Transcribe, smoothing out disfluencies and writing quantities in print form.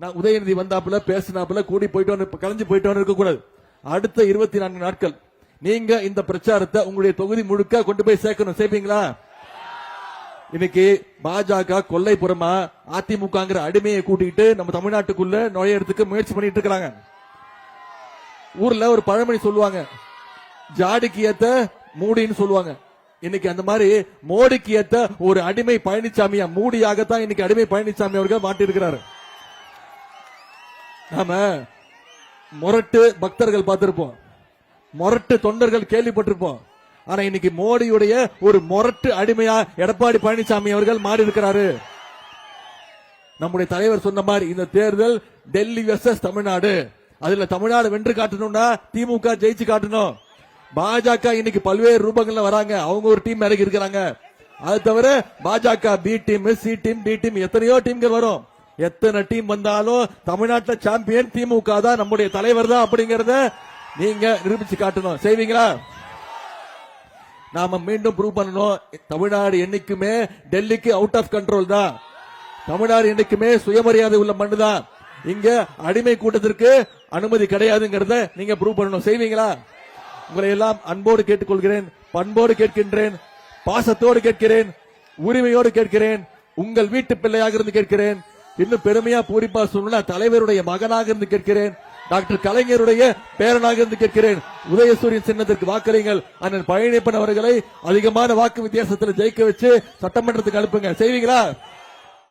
நான் உதயநிதி வந்தாப்புல பேசினாப்புல கூடி போயிட்டு கலைஞ்சு போயிட்டு இருக்க கூடாது. அடுத்த 24 நாட்கள் நீங்க இந்த பிரச்சாரத்தை உங்களுடைய தொகுதி முழுக்க கொண்டு போய் சேர்க்கணும். செய்வீங்களா? இன்னைக்கு பாஜக கொல்லைப்புறமா அதிமுகங்கிற அடிமையை கூட்டிட்டு நம்ம தமிழ்நாட்டுக்குள்ள நுழையறதுக்கு முயற்சி பண்ணிட்டு இருக்காங்க. ஊர்ல ஒரு பழமொழி சொல்லுவாங்க, ஜாடிக்கு ஏத்த மூடின்னு சொல்லுவாங்க. இன்னைக்கு அந்த மாதிரி மோடிக்கு ஏத்த ஒரு அடிமை பழனிசாமியா மூடியாகத்தான் இன்னைக்கு அடிமை பழனிசாமி அவர்கள் மாட்டிருக்கிறார். நாம முரட்டு பக்தர்கள் பார்த்திருப்போம், முரட்டு தொண்டர்கள் கேள்விப்பட்டிருப்போம். ஆனா இன்னைக்கு மோடியுடைய ஒரு முரட்டு அடிமையா எடப்பாடி பழனிசாமி அவர்கள் மாறி இருக்கிறாரு. நம்முடைய தலைவர் சொன்ன மாதிரி இந்த தேர்தல் டெல்லி வெர்சஸ் தமிழ்நாடு. அதுல தமிழ்நாடு வென்று காட்டணும்னா திமுக ஜெயிச்சு காட்டணும். பாஜக இன்னைக்கு பல்வேறு ரூபங்கள்ல வராங்க, அவங்க ஒரு டீம் இறங்கி இருக்கிறாங்க. அது தவிர BJP B team, C team, D team, எத்தனையோ டீம்கள் வரும். எத்தனை டீம் வந்தாலும் தமிழ்நாட்டில் சாம்பியன் திமுக தான், நம்முடைய தலைவர் தான் அப்படிங்கறத நீங்க நிரூபிச்சு காட்டணும். செய்வீங்களா? நாம மீண்டும் ப்ரூவ் பண்ணணும், தமிழ்நாடு என்னைக்குமே டெல்லிக்கு அவுட் ஆஃப் கண்ட்ரோல் தான். தமிழ்நாடு என்னைக்குமே சுயமரியாதை உள்ள மண்ணு தான். இங்க அடிமை கூட்டத்திற்கு அனுமதி கிடையாதுங்கிறத நீங்க ப்ரூவ் பண்ணணும். செய்வீங்களா? உங்களை எல்லாம் அன்போடு கேட்டுக்கொள்கிறேன், பண்போடு கேட்கின்றேன், பாசத்தோடு கேட்கிறேன், உரிமையோடு கேட்கிறேன், உங்கள் வீட்டு பிள்ளையாக இருந்து கேட்கிறேன். இன்னும் பெருமையா பூரிப்பா சொல்லணும்னா தலைவருடைய மகனாக இருந்து கேட்கிறேன், டாக்டர் கலைஞருடைய பேரனாக இருந்து கேட்கிறேன். உதயசூரியன் சின்னத்திற்கு வாக்களிங்கள். அண்ணன் பழனியப்பன் அவர்களை அதிகமான வாக்கு வித்தியாசத்தில் ஜெயிக்க வச்சு சட்டமன்றத்துக்கு அனுப்புங்க. செய்வீங்களா?